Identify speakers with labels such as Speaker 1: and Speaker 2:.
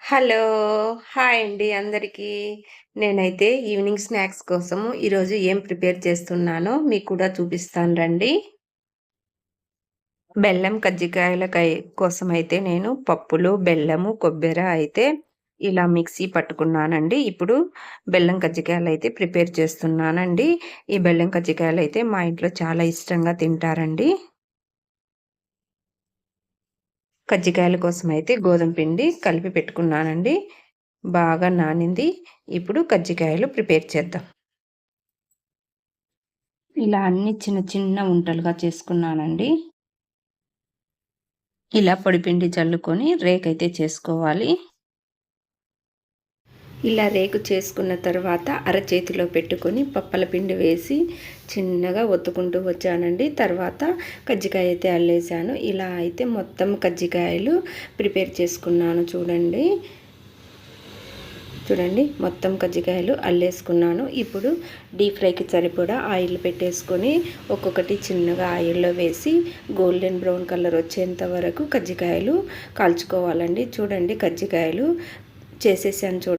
Speaker 1: Hello! Hi అండి అందరికీ. నేనైతే ఈవినింగ్ స్నాక్స్ కోసము ఈరోజు ఏం ప్రిపేర్ చేస్తున్నానో మీకు కూడా చూపిస్తాను రండి. బెల్లం కజ్జికాయలకై కోసమైతే నేను పప్పులు, బెల్లము, కొబ్బెర అయితే ఇలా మిక్సీ పట్టుకున్నానండి. ఇప్పుడు బెల్లం కజ్జికాయలైతే ప్రిపేర్ చేస్తున్నానండి. ఈ బెల్లం కజ్జికాయలైతే మా ఇంట్లో చాలా ఇష్టంగా తింటారండి. కజ్జికాయల కోసమైతే గోధుమ పిండి కలిపి పెట్టుకున్నానండి. బాగా నానింది. ఇప్పుడు కజ్జికాయలు ప్రిపేర్ చేద్దాం. ఇలా అన్ని చిన్న చిన్న ఉంటలుగా చేసుకున్నానండి. ఇలా పొడిపిండి చల్లుకొని రేకైతే చేసుకోవాలి. ఇలా రేకు చేసుకున్న తర్వాత అరచేతిలో పెట్టుకొని పప్పల పిండి వేసి చిన్నగా ఒత్తుకుంటూ వచ్చానండి. తర్వాత కజ్జికాయ అయితే అల్లేసాను. ఇలా అయితే మొత్తం కజ్జికాయలు ప్రిపేర్ చేసుకున్నాను చూడండి. చూడండి మొత్తం కజ్జికాయలు అల్లేసుకున్నాను. ఇప్పుడు డీప్ ఫ్రైకి సరిపడా ఆయిల్ పెట్టేసుకొని ఒక్కొక్కటి చిన్నగా ఆయిల్లో వేసి గోల్డెన్ బ్రౌన్ కలర్ వచ్చేంత వరకు కజ్జికాయలు కాల్చుకోవాలండి. చూడండి కజ్జికాయలు చేసేసాను